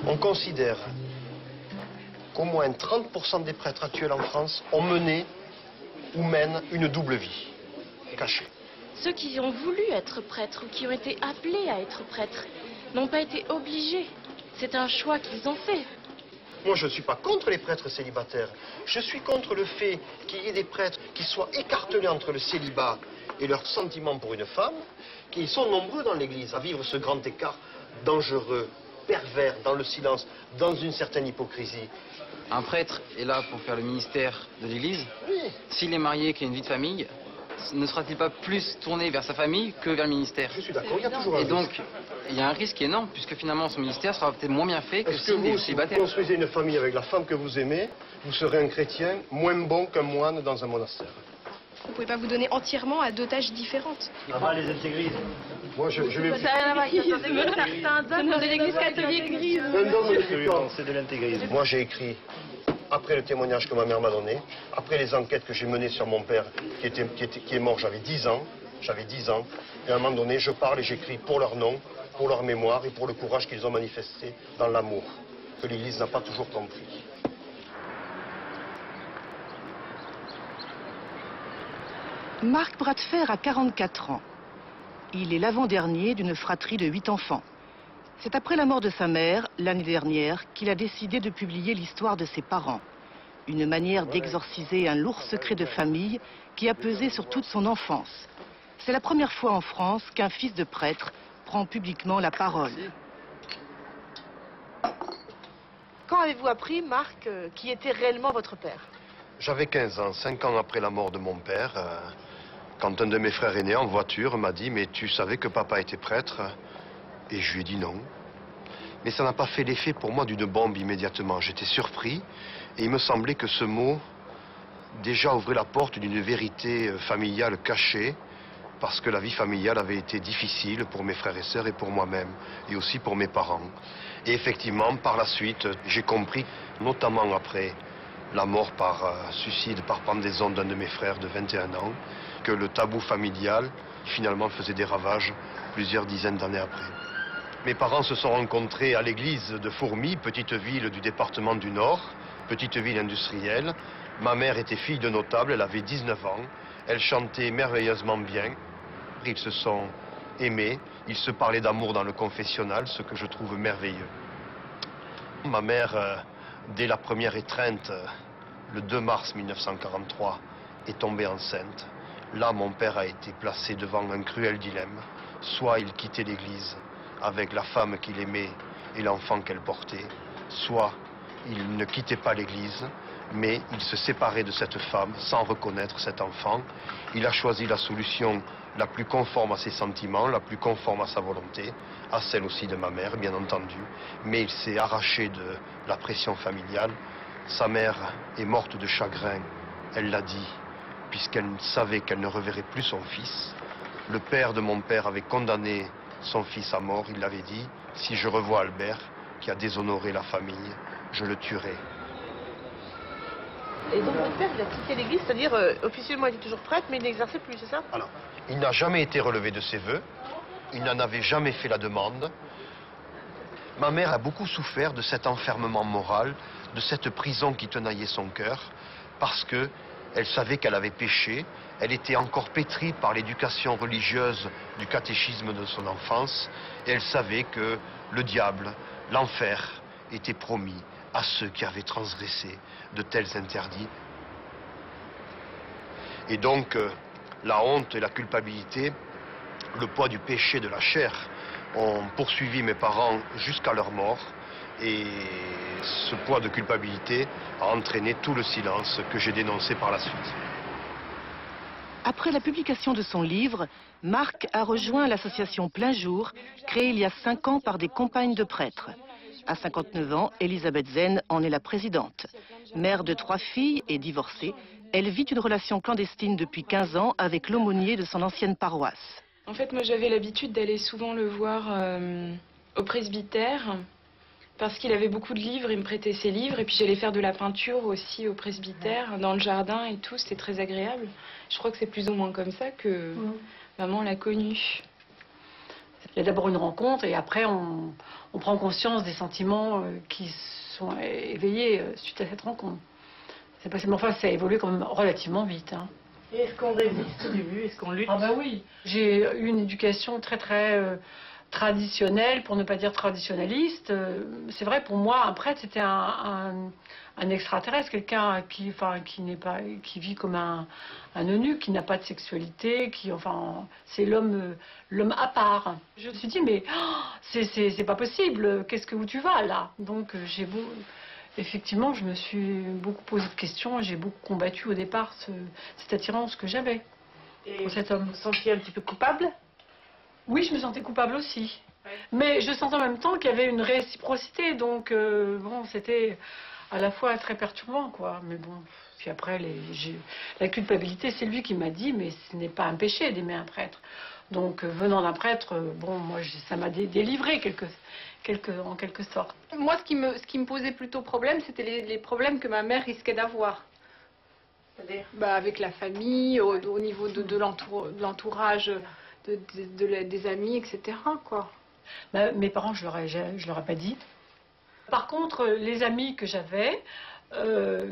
On considère qu'au moins 30% des prêtres actuels en France ont mené ou mènent une double vie, cachée. Ceux qui ont voulu être prêtres ou qui ont été appelés à être prêtres n'ont pas été obligés. C'est un choix qu'ils ont fait. Moi, je ne suis pas contre les prêtres célibataires. Je suis contre le fait qu'il y ait des prêtres qui soient écartelés entre le célibat et leur sentiment pour une femme, qui sont nombreux dans l'Église à vivre ce grand écart dangereux, pervers, dans le silence, dans une certaine hypocrisie. Un prêtre est là pour faire le ministère de l'Église. Oui. S'il est marié, qu'il a une vie de famille, ne sera-t-il pas plus tourné vers sa famille que vers le ministère? Je suis d'accord, il y a toujours un risque. Et donc, il y a un risque énorme, puisque finalement son ministère sera peut-être moins bien fait que Est-ce que vous, si vous construisez une famille avec la femme que vous aimez, vous serez un chrétien moins bon qu'un moine dans un monastère? Vous ne pouvez pas vous donner entièrement à deux tâches différentes. Ah bah, les intégristes. Moi, je vais... C'est un dogme de l'Église catholique. C'est de l'intégrisme. Moi, j'ai écrit, après le témoignage que ma mère m'a donné, après les enquêtes que j'ai menées sur mon père, qui est mort, j'avais 10 ans, et à un moment donné, je parle et j'écris pour leur nom, pour leur mémoire et pour le courage qu'ils ont manifesté dans l'amour, que l'Église n'a pas toujours compris. Marc Bradfer a 44 ans. Il est l'avant-dernier d'une fratrie de 8 enfants. C'est après la mort de sa mère, l'année dernière, qu'il a décidé de publier l'histoire de ses parents. Une manière d'exorciser un lourd secret de famille qui a pesé sur toute son enfance. C'est la première fois en France qu'un fils de prêtre prend publiquement la parole. Quand avez-vous appris, Marc, qui était réellement votre père? J'avais 15 ans, 5 ans après la mort de mon père, quand un de mes frères aînés en voiture m'a dit « Mais tu savais que papa était prêtre ?» Et je lui ai dit non. Mais ça n'a pas fait l'effet pour moi d'une bombe immédiatement. J'étais surpris et il me semblait que ce mot déjà ouvrait la porte d'une vérité familiale cachée, parce que la vie familiale avait été difficile pour mes frères et sœurs et pour moi-même, et aussi pour mes parents. Et effectivement, par la suite, j'ai compris, notamment après la mort par suicide, par pendaison d'un de mes frères de 21 ans, que le tabou familial, finalement, faisait des ravages plusieurs dizaines d'années après. Mes parents se sont rencontrés à l'église de Fourmies, petite ville du département du Nord, petite ville industrielle. Ma mère était fille de notable, elle avait 19 ans. Elle chantait merveilleusement bien. Ils se sont aimés, ils se parlaient d'amour dans le confessionnal, ce que je trouve merveilleux. Ma mère, dès la première étreinte, le 2 mars 1943, est tombée enceinte. Là, mon père a été placé devant un cruel dilemme. Soit il quittait l'église avec la femme qu'il aimait et l'enfant qu'elle portait, soit il ne quittait pas l'église, mais il se séparait de cette femme sans reconnaître cet enfant. Il a choisi la solution la plus conforme à ses sentiments, la plus conforme à sa volonté, à celle aussi de ma mère, bien entendu, mais il s'est arraché de la pression familiale. Sa mère est morte de chagrin, elle l'a dit, puisqu'elle savait qu'elle ne reverrait plus son fils. Le père de mon père avait condamné son fils à mort, il l'avait dit, si je revois Albert, qui a déshonoré la famille, je le tuerai. Et donc votre père, il a quitté l'église, c'est-à-dire officiellement il était toujours prêtre, mais il n'exerçait plus, c'est ça? Alors, il n'a jamais été relevé de ses vœux, il n'en avait jamais fait la demande. Ma mère a beaucoup souffert de cet enfermement moral, de cette prison qui tenaillait son cœur, parce que elle savait qu'elle avait péché, elle était encore pétrie par l'éducation religieuse du catéchisme de son enfance, et elle savait que le diable, l'enfer, était promis à ceux qui avaient transgressé de tels interdits. Et donc, la honte et la culpabilité, le poids du péché de la chair, ont poursuivi mes parents jusqu'à leur mort. Et ce poids de culpabilité a entraîné tout le silence que j'ai dénoncé par la suite. Après la publication de son livre, Marc a rejoint l'association Plein Jour, créée il y a 5 ans par des compagnes de prêtres. À 59 ans, Elisabeth Zen en est la présidente. Mère de 3 filles et divorcée, elle vit une relation clandestine depuis 15 ans avec l'aumônier de son ancienne paroisse. En fait, moi j'avais l'habitude d'aller souvent le voir au presbytère, parce qu'il avait beaucoup de livres, il me prêtait ses livres, et puis j'allais faire de la peinture aussi au presbytère, dans le jardin et tout, c'était très agréable. Je crois que c'est plus ou moins comme ça que maman l'a connu. il y a d'abord une rencontre et après on prend conscience des sentiments qui sont éveillés suite à cette rencontre. C'est possible, mais enfin ça a évolué quand même relativement vite. Hein. Et est-ce qu'on résiste au début? Est-ce qu'on lutte? Ah bah oui, j'ai eu une éducation très traditionnelle, pour ne pas dire traditionnaliste. C'est vrai, pour moi, un prêtre, c'était un extraterrestre, quelqu'un qui vit comme un eunuque, qui n'a pas de sexualité, c'est l'homme à part. Je me suis dit, mais c'est pas possible, où tu vas là? Donc effectivement, je me suis beaucoup posé de questions, j'ai beaucoup combattu au départ cette attirance que j'avais pour cet homme. Vous vous sentiez un petit peu coupable? Oui, je me sentais coupable aussi. Ouais. Mais je sentais en même temps qu'il y avait une réciprocité, donc bon, c'était à la fois très perturbant, quoi. Mais bon, puis après, la culpabilité, c'est lui qui m'a dit, mais ce n'est pas un péché d'aimer un prêtre. Donc, venant d'un prêtre, bon, moi, ça m'a délivré en quelque sorte. Moi, ce qui me posait plutôt problème, c'était les problèmes que ma mère risquait d'avoir. C'est-à-dire avec la famille, au niveau de l'entourage, des amis, etc. quoi. Mes parents, je leur ai pas dit. Par contre, les amis que j'avais,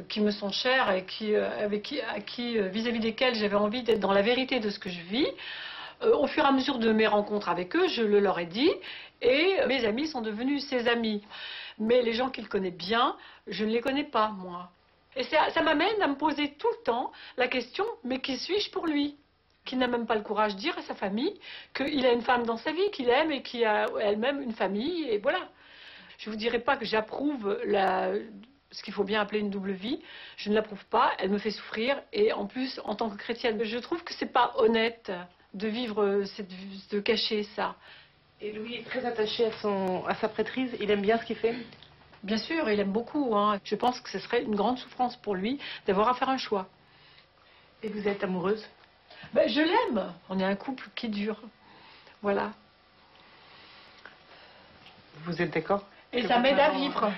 qui me sont chers et vis-à-vis desquels j'avais envie d'être dans la vérité de ce que je vis, au fur et à mesure de mes rencontres avec eux, je le leur ai dit, et mes amis sont devenus ses amis. Mais les gens qu'il connaît bien, je ne les connais pas, moi. Et ça m'amène à me poser tout le temps la question, mais qui suis-je pour lui? Qui n'a même pas le courage de dire à sa famille qu'il a une femme dans sa vie, qu'il aime et qui a elle-même une famille, et voilà. Je ne vous dirai pas que j'approuve ce qu'il faut bien appeler une double vie. Je ne l'approuve pas, elle me fait souffrir, et en plus, en tant que chrétienne, je trouve que c'est pas honnête de vivre de cacher ça. Et lui est très attaché à sa prêtrise, il aime bien ce qu'il fait? Bien sûr, il aime beaucoup. Hein. Je pense que ce serait une grande souffrance pour lui d'avoir à faire un choix. Et vous êtes amoureuse? Je l'aime. On est un couple qui dure. Voilà. Vous êtes d'accord? Et ça m'aide à vivre.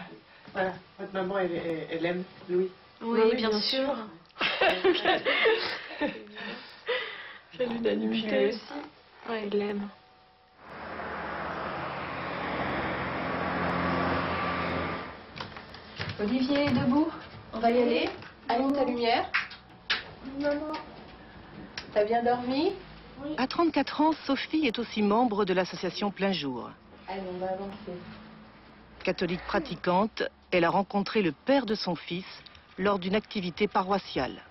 Voilà. Votre maman, elle aime Louis? Oui, bien sûr. J'ai l'unanimité aussi. Oui, il l'aime. Olivier est debout. On va y aller. Allume ta lumière. Maman. T'as bien dormi? Oui. À 34 ans, Sophie est aussi membre de l'association Plein Jour. Allez, on va avancer. Catholique pratiquante, elle a rencontré le père de son fils lors d'une activité paroissiale.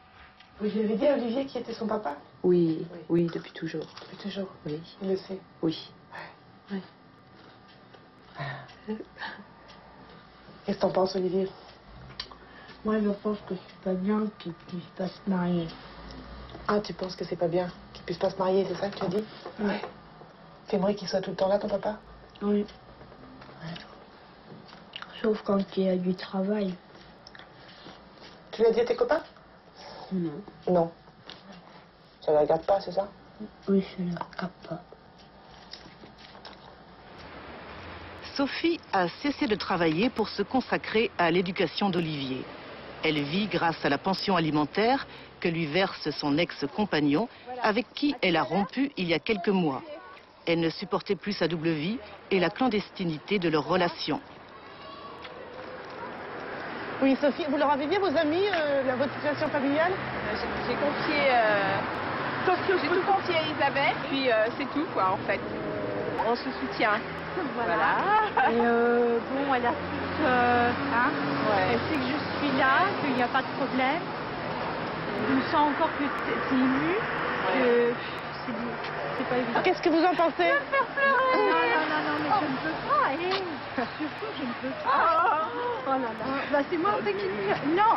Vous lui avez dit à Olivier qui était son papa? Oui, oui, depuis toujours. Depuis toujours? Oui. Il le sait? Oui. Ouais. Oui. Qu'est-ce que t'en penses, Olivier? Moi, je pense que c'est pas bien qu'ils puissent pas se marier. Ah, tu penses que c'est pas bien qu'ils puissent pas se marier, c'est ça que tu as dit? Ouais. T'aimerais qu'il soit tout le temps là, ton papa? Oui. Ouais. Sauf quand il y a du travail. Tu l'as dit à tes copains? Non. Non. Ça la regarde pas, c'est ça? Oui, je ne la regarde pas. Sophie a cessé de travailler pour se consacrer à l'éducation d'Olivier. Elle vit grâce à la pension alimentaire que lui verse son ex-compagnon, avec qui elle a rompu il y a quelques mois. Elle ne supportait plus sa double vie et la clandestinité de leur relation. Oui, Sophie, vous leur avez dit à vos amis votre situation familiale? J'ai tout confié à Isabelle, puis c'est tout, quoi, en fait. On se soutient. Voilà. Et bon, elle a plus... Ouais. Elle sait que je suis là, qu'il n'y a pas de problème. Je me sens encore plus émue. Ouais. C'est pas évident. Qu'est-ce que vous en pensez? Je vais me faire pleurer. Non, mais je ne peux pas. Surtout, je ne peux pas. Oh là là. Bah, c'est moi en fait qui me... Non,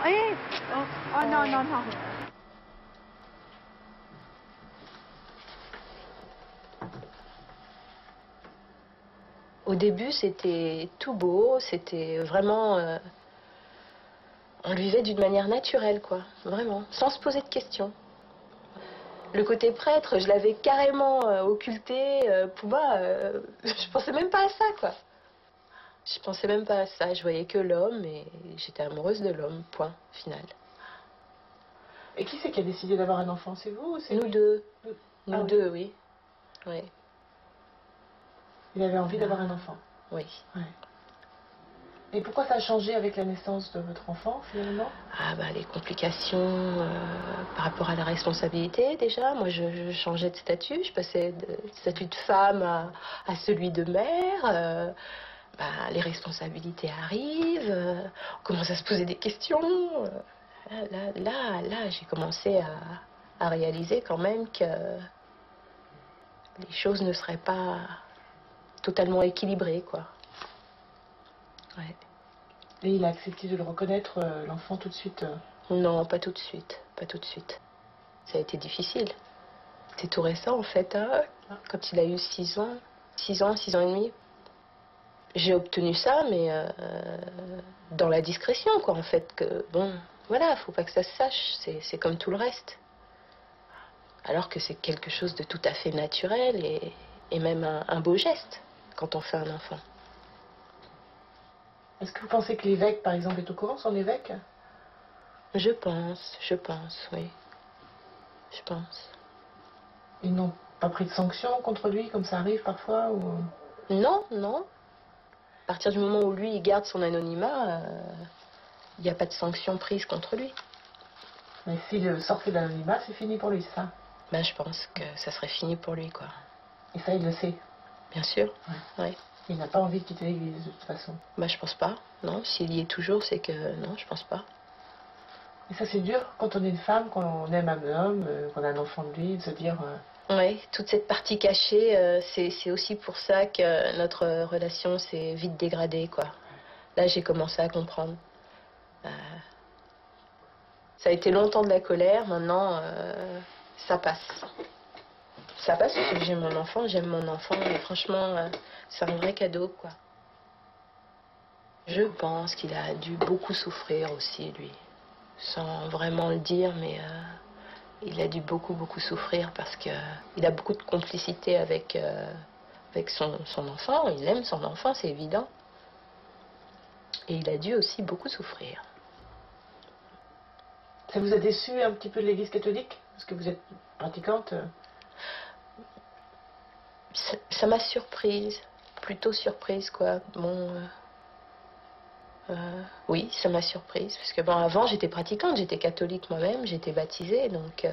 Oh non. Au début, c'était tout beau, c'était vraiment... on le vivait d'une manière naturelle, quoi, vraiment, sans se poser de questions. Le côté prêtre, je l'avais carrément occulté, pour moi, je pensais même pas à ça, quoi. Je pensais même pas à ça, je voyais que l'homme et j'étais amoureuse de l'homme, point, final. Et qui c'est qui a décidé d'avoir un enfant? C'est vous ou c'est Nous lui? deux. Ah Nous oui. deux, oui. Ouais. Il avait envie d'avoir un enfant. Oui. Ouais. Et pourquoi ça a changé avec la naissance de votre enfant, finalement? Ah bah, les complications par rapport à la responsabilité, déjà. Moi, je changeais de statut. Je passais de statut de femme à celui de mère. Bah, les responsabilités arrivent. On commence à se poser des questions. Là, j'ai commencé à réaliser quand même que les choses ne seraient pas totalement équilibrées, quoi. Ouais. Et il a accepté de le reconnaître, l'enfant, tout de suite? Non, pas tout de suite. Pas tout de suite. Ça a été difficile. C'est tout récent, en fait, hein, quand il a eu 6 ans. 6 ans et demi. J'ai obtenu ça, mais dans la discrétion, quoi, en fait. Que, bon, voilà, faut pas que ça se sache. C'est comme tout le reste. Alors que c'est quelque chose de tout à fait naturel et même un beau geste quand on fait un enfant. Est-ce que vous pensez que l'évêque, par exemple, est au courant, son évêque? Je pense, oui. Je pense. Ils n'ont pas pris de sanctions contre lui, comme ça arrive parfois ou... Non. À partir du moment où lui, il garde son anonymat, il n'y a pas de sanctions prises contre lui. Mais s'il sortait de l'anonymat, c'est fini pour lui, c'est ça? Ben, je pense que ça serait fini pour lui, quoi. Et ça, il le sait? Bien sûr, ouais. Il n'a pas envie de quitter l'église, de toute façon? Ben, je pense pas. Non, s'il y est toujours, c'est que... Non, je pense pas. Et ça, c'est dur, quand on est une femme, qu'on aime un homme, qu'on a un enfant de lui, de se dire... Oui, toute cette partie cachée, c'est aussi pour ça que notre relation s'est vite dégradée, quoi. Là, j'ai commencé à comprendre. Ça a été longtemps de la colère, maintenant, ça passe. Ça passe parce que j'aime mon enfant, et franchement, c'est un vrai cadeau, quoi. Je pense qu'il a dû beaucoup souffrir aussi, lui. Sans vraiment le dire, mais il a dû beaucoup souffrir parce qu'il a beaucoup de complicité avec son enfant. Il aime son enfant, c'est évident. Et il a dû aussi beaucoup souffrir. Ça vous a déçu un petit peu de l'église catholique? Parce que vous êtes pratiquante? Ça m'a surprise. Plutôt surprise, quoi. Bon... oui, ça m'a surprise. Parce que bon, avant, j'étais pratiquante, j'étais catholique moi-même, j'étais baptisée, donc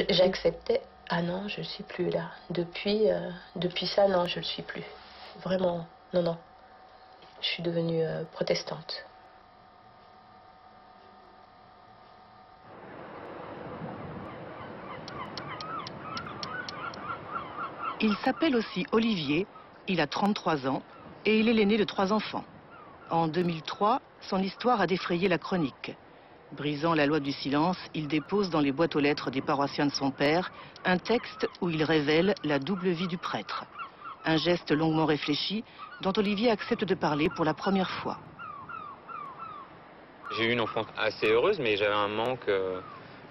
j'acceptais. Ah non, je ne suis plus là. Depuis ça, non, je ne le suis plus. Vraiment, non. Je suis devenue protestante. Il s'appelle aussi Olivier, il a 33 ans et il est l'aîné de 3 enfants. En 2003, son histoire a défrayé la chronique. Brisant la loi du silence, il dépose dans les boîtes aux lettres des paroissiens de son père un texte où il révèle la double vie du prêtre. Un geste longuement réfléchi dont Olivier accepte de parler pour la première fois. J'ai eu une enfance assez heureuse, mais j'avais un manque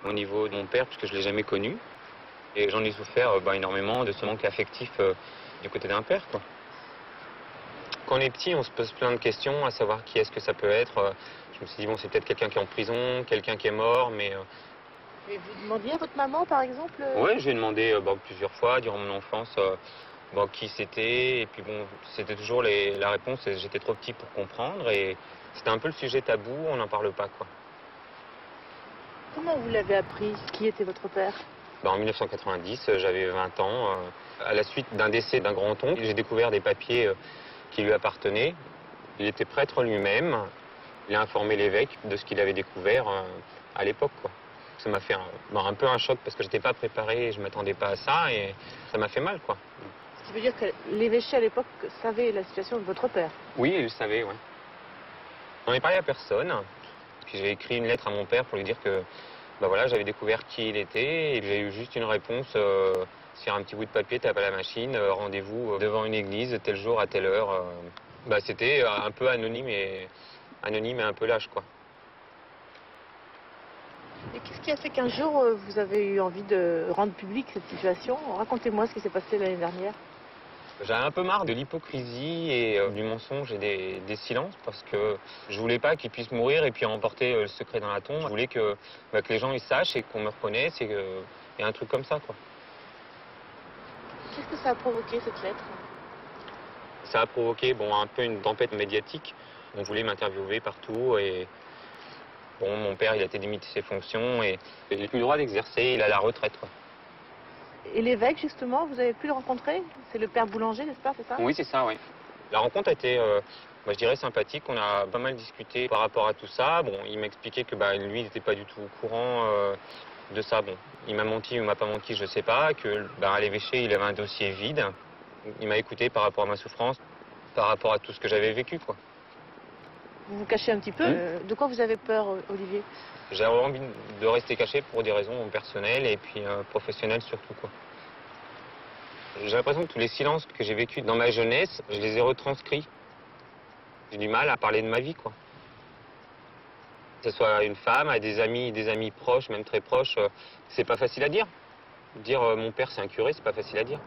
au niveau de mon père, puisque je ne l'ai jamais connu. Et j'en ai souffert énormément de ce manque affectif du côté d'un père, quoi. Quand on est petit, on se pose plein de questions, à savoir qui est-ce que ça peut être. Je me suis dit, bon, c'est peut-être quelqu'un qui est en prison, quelqu'un qui est mort, mais... Et vous demandiez à votre maman, par exemple? Oui, j'ai demandé plusieurs fois durant mon enfance qui c'était. Et puis bon, c'était toujours la réponse, j'étais trop petit pour comprendre. Et c'était un peu le sujet tabou, on n'en parle pas, quoi. Comment vous l'avez appris? Qui était votre père? En 1990, j'avais 20 ans. À la suite d'un décès d'un grand-oncle, j'ai découvert des papiers qui lui appartenaient. Il était prêtre lui-même. Il a informé l'évêque de ce qu'il avait découvert à l'époque, quoi. Ça m'a fait un peu un choc parce que je n'étais pas préparé, je ne m'attendais pas à ça et ça m'a fait mal, quoi. Ce qui veut dire que l'évêché à l'époque savait la situation de votre père? Oui, il le savait, oui. J'en ai parlé à personne. Puis j'ai écrit une lettre à mon père pour lui dire que j'avais découvert qui il était et j'ai eu juste une réponse sur un petit bout de papier, tape à la machine, rendez-vous devant une église, tel jour à telle heure. C'était un peu anonyme et un peu lâche, quoi. Et qu'est-ce qui a fait qu'un jour vous avez eu envie de rendre publique cette situation? Racontez-moi ce qui s'est passé l'année dernière. J'avais un peu marre de l'hypocrisie et du mensonge et des silences parce que je voulais pas qu'ils puissent mourir et puis emporter le secret dans la tombe. Je voulais que les gens ils sachent et qu'on me reconnaisse et qu'il y a un truc comme ça, quoi. Qu'est-ce que ça a provoqué, cette lettre? Ça a provoqué un peu une tempête médiatique. On voulait m'interviewer partout et mon père il a été démis de ses fonctions et il n'a plus le droit d'exercer, il est à la retraite, quoi. Et l'évêque, justement, vous avez pu le rencontrer? C'est le père Boulanger, n'est-ce pas, c'est ça? Oui, c'est ça, oui. La rencontre a été, je dirais, sympathique. On a pas mal discuté par rapport à tout ça. Bon, il m'a expliqué que lui, il n'était pas du tout au courant de ça. Bon, il m'a menti ou m'a pas menti, je sais pas. Que à l'évêché, il avait un dossier vide. Il m'a écouté par rapport à ma souffrance, par rapport à tout ce que j'avais vécu, quoi. Vous vous cachez un petit peu. De quoi vous avez peur, Olivier? J'avais envie de rester caché pour des raisons personnelles et puis professionnelles surtout, quoi. J'ai l'impression que tous les silences que j'ai vécus dans ma jeunesse, je les ai retranscrits. J'ai du mal à parler de ma vie, quoi. Que ce soit à une femme, à des amis proches, même très proches, c'est pas facile à dire. Dire mon père c'est un curé, c'est pas facile à dire.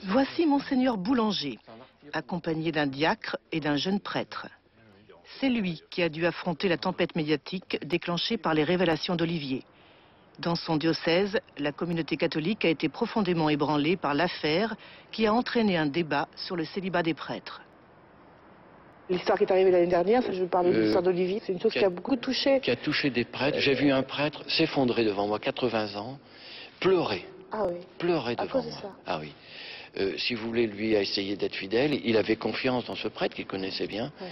Voici Monseigneur Boulanger, accompagné d'un diacre et d'un jeune prêtre. C'est lui qui a dû affronter la tempête médiatique déclenchée par les révélations d'Olivier. Dans son diocèse, la communauté catholique a été profondément ébranlée par l'affaire qui a entraîné un débat sur le célibat des prêtres. L'histoire qui est arrivée l'année dernière, je parle de l'histoire d'Olivier, c'est une chose qui a beaucoup touché. Qui a touché des prêtres. J'ai vu un prêtre s'effondrer devant moi, 80 ans, pleurer. Ah oui. Pleurer devant moi. Ah oui. Si vous voulez, lui a essayé d'être fidèle. Il avait confiance dans ce prêtre qu'il connaissait bien. Ouais.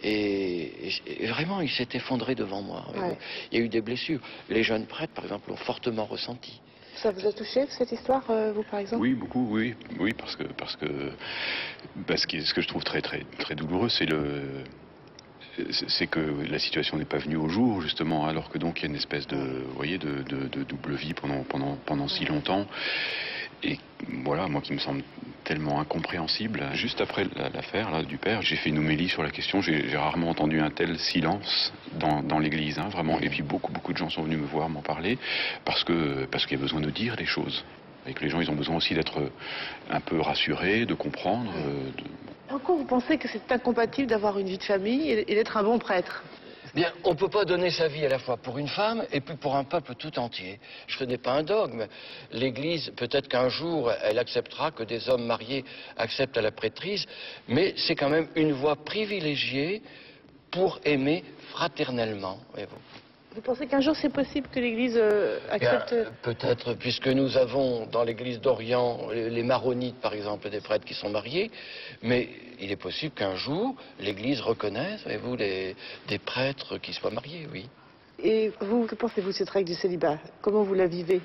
Et vraiment, il s'est effondré devant moi. Ouais. Il y a eu des blessures. Les jeunes prêtres, par exemple, l'ont fortement ressenti. Ça vous a touché, cette histoire, vous, par exemple? Oui, beaucoup, oui, parce que ce que je trouve très douloureux, c'est que la situation n'est pas venue au jour, justement, alors que donc il y a une espèce de double vie pendant si longtemps. Et voilà, moi qui me semble tellement incompréhensible. Juste après l'affaire du père, j'ai fait une homélie sur la question. J'ai rarement entendu un tel silence dans l'église, hein, vraiment. Et puis beaucoup de gens sont venus me voir, m'en parler, parce qu'il y a besoin de dire les choses. Et que les gens, ils ont besoin aussi d'être un peu rassurés, de comprendre. En quoi vous pensez que c'est incompatible d'avoir une vie de famille et d'être un bon prêtre? Bien, on ne peut pas donner sa vie à la fois pour une femme et puis pour un peuple tout entier. Ce n'est pas un dogme. L'Église, peut-être qu'un jour, elle acceptera que des hommes mariés acceptent à la prêtrise, mais c'est quand même une voie privilégiée pour aimer fraternellement. Vous pensez qu'un jour c'est possible que l'Église accepte? Peut-être, puisque nous avons dans l'Église d'Orient les maronites, par exemple, des prêtres qui sont mariés, mais il est possible qu'un jour l'Église reconnaisse, voyez-vous, des prêtres qui soient mariés, oui. Et vous, que pensez-vous de cette règle du célibat? Comment vous la vivez?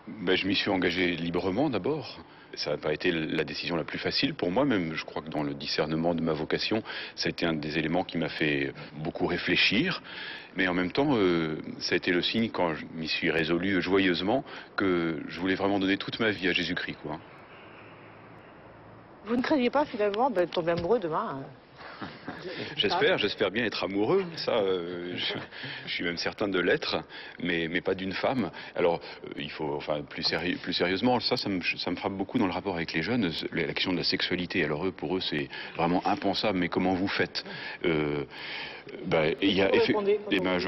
Je m'y suis engagé librement d'abord. Ça n'a pas été la décision la plus facile pour moi, même je crois que dans le discernement de ma vocation, ça a été un des éléments qui m'a fait beaucoup réfléchir. Mais en même temps, ça a été le signe, quand je m'y suis résolu joyeusement, que je voulais vraiment donner toute ma vie à Jésus-Christ, quoi. Vous ne craignez pas finalement de tomber amoureux demain? J'espère bien être amoureux, ça, je suis même certain de l'être, mais pas d'une femme. Alors, il faut, enfin, plus sérieusement, ça me frappe beaucoup dans le rapport avec les jeunes, la question de la sexualité. Alors pour eux, c'est vraiment impensable, mais comment vous faites? Je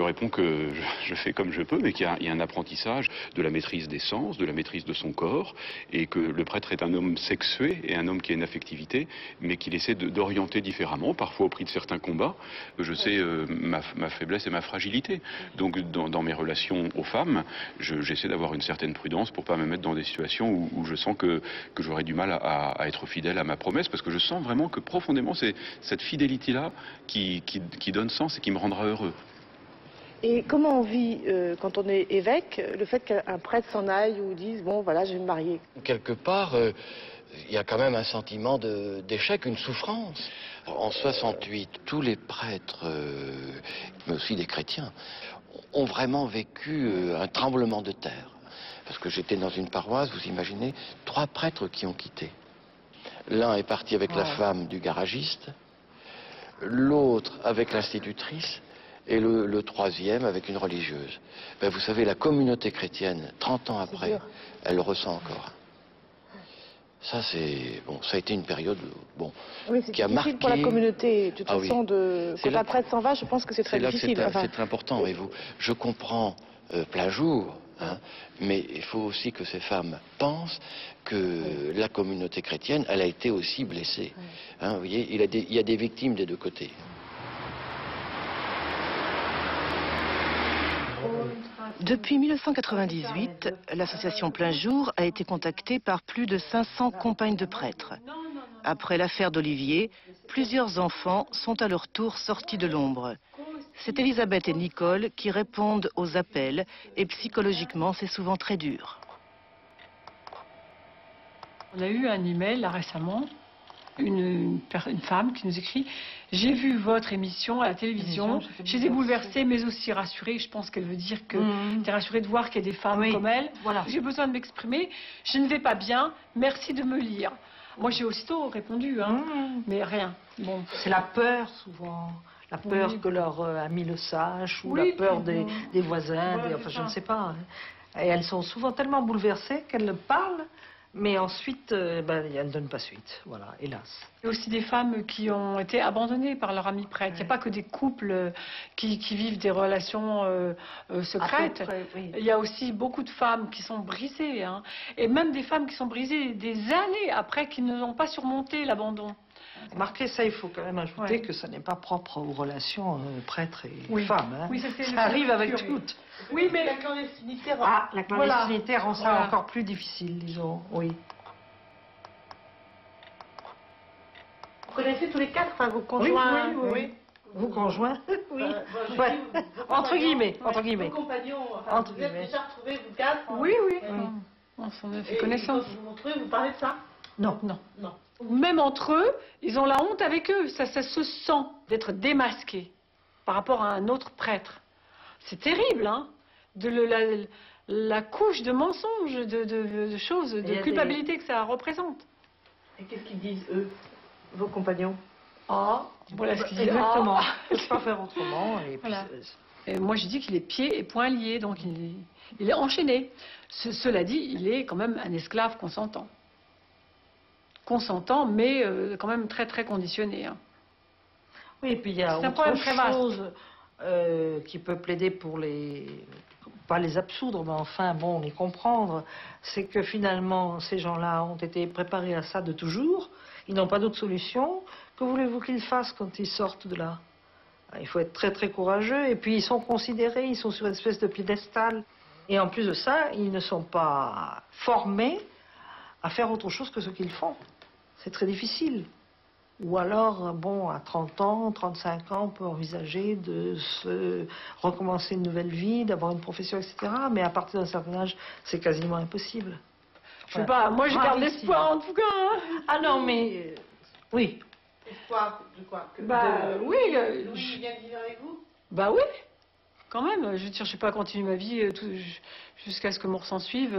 réponds que je fais comme je peux, mais qu'il y a un apprentissage de la maîtrise des sens, de la maîtrise de son corps, et que le prêtre est un homme sexué et un homme qui a une affectivité, mais qu'il essaie d'orienter différemment, parfois au prix de certains combats. Je sais ma faiblesse et ma fragilité. Donc dans mes relations aux femmes, j'essaie d'avoir une certaine prudence pour pas me mettre dans des situations où je sens que j'aurais du mal à être fidèle à ma promesse, parce que je sens vraiment que profondément c'est cette fidélité-là qui donne sens et qui me rendra heureux. Et comment on vit, quand on est évêque, le fait qu'un prêtre s'en aille ou dise, bon voilà, je vais me marier? Quelque part, il y a quand même un sentiment d'échec, une souffrance. En 68, tous les prêtres, mais aussi des chrétiens, ont vraiment vécu un tremblement de terre. Parce que j'étais dans une paroisse, vous imaginez, 3 prêtres qui ont quitté. L'un est parti avec la femme du garagiste, l'autre avec l'institutrice, et le troisième avec une religieuse. Vous savez, la communauté chrétienne, 30 ans après, elle le ressent encore. Ça, c'est bon. Ça a été une période bon Oui, c'est qui a difficile marqué pour la communauté. De toute façon, quand la presse s'en va, je pense que c'est très difficile. C'est très important, voyez-vous. Je comprends plein jour, hein, mais il faut aussi que ces femmes pensent que la communauté chrétienne, elle a été aussi blessée. Hein, vous voyez, il y a des victimes des deux côtés. Depuis 1998, l'association Plein Jour a été contactée par plus de 500 compagnes de prêtres. Après l'affaire d'Olivier, plusieurs enfants sont à leur tour sortis de l'ombre. C'est Elisabeth et Nicole qui répondent aux appels et psychologiquement c'est souvent très dur. On a eu un email là récemment, une femme qui nous écrit « J'ai vu votre émission à la télévision, j'étais bouleversée mais aussi rassurée ». Je pense qu'elle veut dire que j'étais rassurée de voir qu'il y a des femmes comme elle. Voilà. J'ai besoin de m'exprimer, je ne vais pas bien, merci de me lire. Moi j'ai aussitôt répondu, hein, mais rien. Bon. C'est la peur souvent. La peur que leur ami le sache, ou la peur des voisins, enfin je ne sais pas. Et elles sont souvent tellement bouleversées qu'elles parlent, mais ensuite elles ne donnent pas suite. Voilà, hélas. Il y a aussi des femmes qui ont été abandonnées par leur ami prêtre. Il n'y a pas que des couples qui vivent des relations secrètes. Il y a aussi beaucoup de femmes qui sont brisées. Hein. Et même des femmes qui sont brisées des années après, qui n'ont pas surmonté l'abandon. Marquez ça, il faut quand même ajouter que ça n'est pas propre aux relations prêtres et femmes. Hein. Oui, ça arrive avec toutes. Oui, mais la clandestinité rend ça encore plus difficile, disons. Oui. Vous connaissez tous les quatre, enfin, vos conjoints? Oui. Vos conjoints? Oui. Entre guillemets. Vos compagnons, enfin, vous êtes déjà retrouvés, vous quatre? Oui. On s'en a fait connaissance. Quand vous vous retrouvez, vous parlez de ça? Non. Même entre eux, ils ont la honte avec eux. Ça se sent d'être démasqué par rapport à un autre prêtre. C'est terrible, hein, la couche de mensonges, de choses, de culpabilité que ça représente. Et qu'est-ce qu'ils disent, eux, vos compagnons? Voilà ce qu'ils disent. Exactement. Il ne faut pas faire autrement. Et puis, voilà. Et moi, je dis qu'il est pieds et poings liés, donc il est enchaîné. Cela dit, il est quand même un esclave consentant. Mais quand même très très conditionné. Hein. Oui, et puis il y a autre chose qui peut plaider pour pas les absoudre, mais enfin, bon, les comprendre, c'est que finalement, ces gens-là ont été préparés à ça de toujours, ils n'ont pas d'autre solution. Que voulez-vous qu'ils fassent quand ils sortent de là? Il faut être très très courageux, et puis ils sont considérés, ils sont sur une espèce de piédestal. Et en plus de ça, ils ne sont pas formés à faire autre chose que ce qu'ils font. C'est très difficile. Ou alors, bon, à 30 ans, 35 ans, on peut envisager de se recommencer une nouvelle vie, d'avoir une profession, etc. Mais à partir d'un certain âge, c'est quasiment impossible. Je sais pas, moi je garde l'espoir en tout cas. Hein. Ah non, mais... oui. Espoir de quoi? Oui. Louis vient de vivre avec vous? Bah oui, quand même. Je veux dire, je vais pas continuer ma vie jusqu'à ce que mon sang suive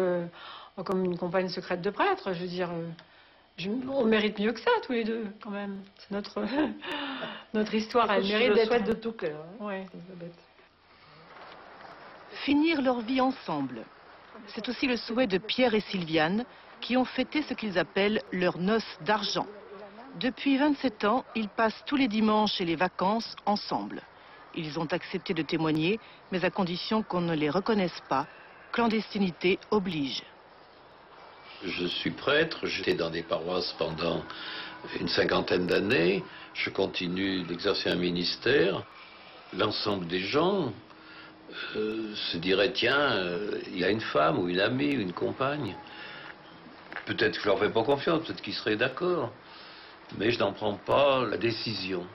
comme une compagne secrète de prêtre. Je veux dire... on mérite mieux que ça, tous les deux, quand même. C'est notre histoire, elle mérite d'être... Je le souhaite de tout cœur. Hein, ouais. Finir leur vie ensemble. C'est aussi le souhait de Pierre et Sylviane, qui ont fêté ce qu'ils appellent leur noces d'argent. Depuis 27 ans, ils passent tous les dimanches et les vacances ensemble. Ils ont accepté de témoigner, mais à condition qu'on ne les reconnaisse pas. Clandestinité oblige. Je suis prêtre, j'étais dans des paroisses pendant une 50aine d'années, je continue d'exercer un ministère. L'ensemble des gens se diraient, tiens, il a une femme ou une amie ou une compagne. Peut-être que je leur fais pas confiance, peut-être qu'ils seraient d'accord, mais je n'en prends pas la décision.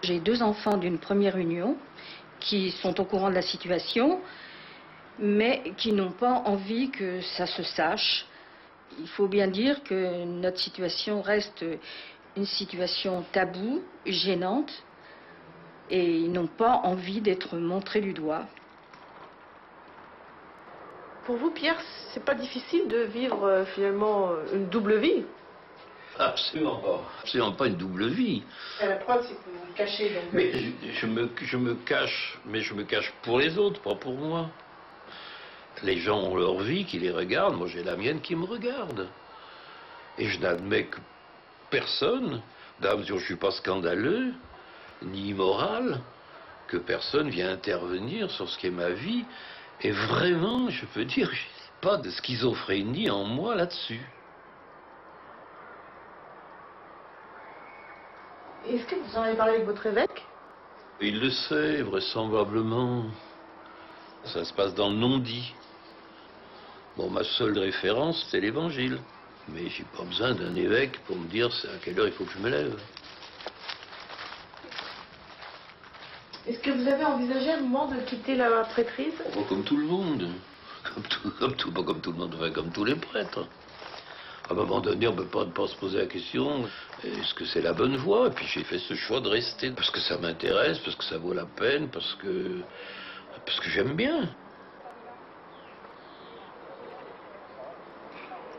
J'ai 2 enfants d'une première union qui sont au courant de la situation, mais qui n'ont pas envie que ça se sache. Il faut bien dire que notre situation reste une situation taboue, gênante, et ils n'ont pas envie d'être montrés du doigt. Pour vous, Pierre, c'est pas difficile de vivre finalement une double vie? Absolument pas. Absolument pas une double vie. La preuve, c'est que vous vous cachez. Donc... Mais je me cache, mais je me cache pour les autres, pas pour moi. Les gens ont leur vie qui les regarde, moi j'ai la mienne qui me regarde. Et je n'admets que personne, dans la mesure où je ne suis pas scandaleux, ni immoral, que personne vient intervenir sur ce qui est ma vie. Et vraiment, je peux dire, je n'ai pas de schizophrénie en moi là-dessus. Est-ce que vous en avez parlé avec votre évêque? Il le sait, vraisemblablement. Ça se passe dans le non-dit. Bon, ma seule référence, c'est l'Évangile. Mais j'ai pas besoin d'un évêque pour me dire à quelle heure il faut que je me lève. Est-ce que vous avez envisagé un moment de quitter la prêtrise? Comme tout le monde. Pas comme tout le monde, enfin, comme tous les prêtres. À un moment donné, on ne peut pas se poser la question, est-ce que c'est la bonne voie? Et puis j'ai fait ce choix de rester, parce que ça m'intéresse, parce que ça vaut la peine, parce que j'aime bien.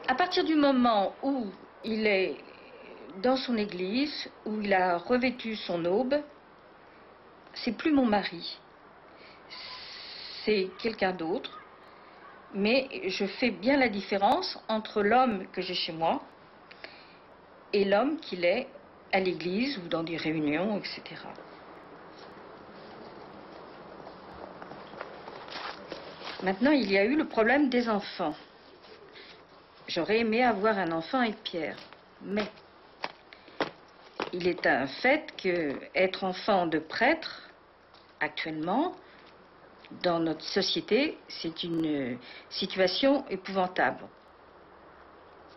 À partir du moment où il est dans son église, où il a revêtu son aube, c'est plus mon mari, c'est quelqu'un d'autre, mais je fais bien la différence entre l'homme que j'ai chez moi et l'homme qu'il est à l'église ou dans des réunions, etc. Maintenant, il y a eu le problème des enfants. J'aurais aimé avoir un enfant avec Pierre, mais il est un fait que être enfant de prêtre, actuellement, dans notre société, c'est une situation épouvantable.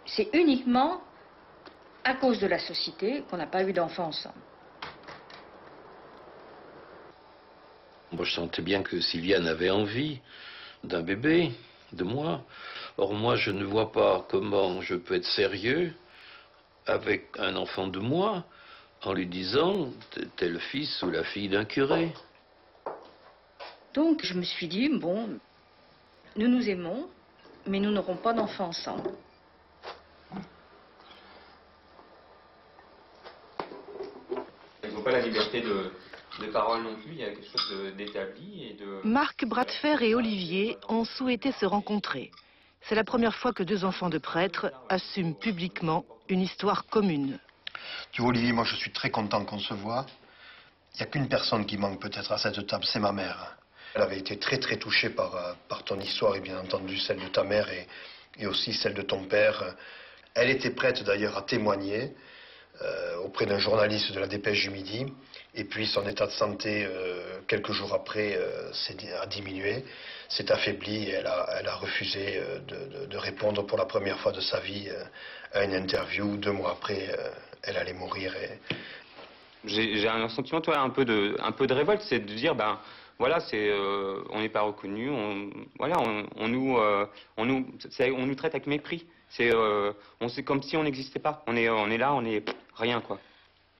C'est uniquement à cause de la société qu'on n'a pas eu d'enfants ensemble. Moi, je sentais bien que Sylviane avait envie d'un bébé, de moi. Or, moi, je ne vois pas comment je peux être sérieux avec un enfant de moi en lui disant « t'es le fils ou la fille d'un curé ». Donc, je me suis dit, bon, nous nous aimons, mais nous n'aurons pas d'enfants ensemble. Ils n'ont pas la liberté de parole non plus, il y a quelque chose d'établi et de... Marc Bradfer et Olivier ont souhaité se rencontrer. C'est la première fois que deux enfants de prêtres assument publiquement une histoire commune. Tu vois, Olivier, moi je suis très content qu'on se voit. Il n'y a qu'une personne qui manque peut-être à cette table, c'est ma mère. Elle avait été très très touchée par ton histoire et bien entendu celle de ta mère et aussi celle de ton père. Elle était prête d'ailleurs à témoigner auprès d'un journaliste de la Dépêche du Midi. Et puis son état de santé, quelques jours après, a diminué, s'est affaibli et elle a refusé de répondre pour la première fois de sa vie à une interview. 2 mois après, elle allait mourir. J'ai un sentiment, toi, un peu de révolte, c'est de dire, ben voilà, on n'est pas reconnu, on nous traite avec mépris. C'est comme si on n'existait pas. On est là, on est rien, quoi.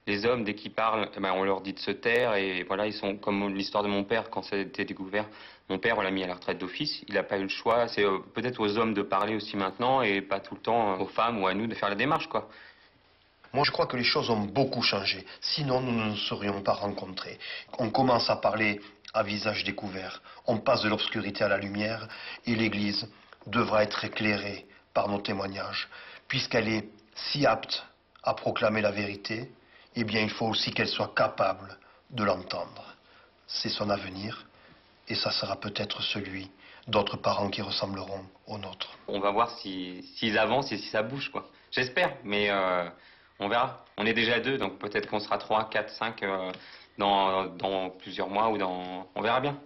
Les hommes, dès qu'ils parlent, ben, on leur dit de se taire et voilà, ils sont comme l'histoire de mon père quand ça a été découvert. Mon père, on l'a mis à la retraite d'office, il n'a pas eu le choix. C'est peut-être aux hommes de parler aussi maintenant et pas tout le temps aux femmes ou à nous de faire la démarche, quoi. Moi, je crois que les choses ont beaucoup changé. Sinon, nous ne nous serions pas rencontrés. On commence à parler à visage découvert. On passe de l'obscurité à la lumière et l'Église devra être éclairée par nos témoignages. Puisqu'elle est si apte à proclamer la vérité, eh bien, il faut aussi qu'elle soit capable de l'entendre. C'est son avenir et ça sera peut-être celui d'autres parents qui ressembleront aux nôtres. On va voir s'ils avancent et si ça bouge, quoi. J'espère, mais on verra. On est déjà 2, donc peut-être qu'on sera 3, 4, 5 dans plusieurs mois ou dans... On verra bien.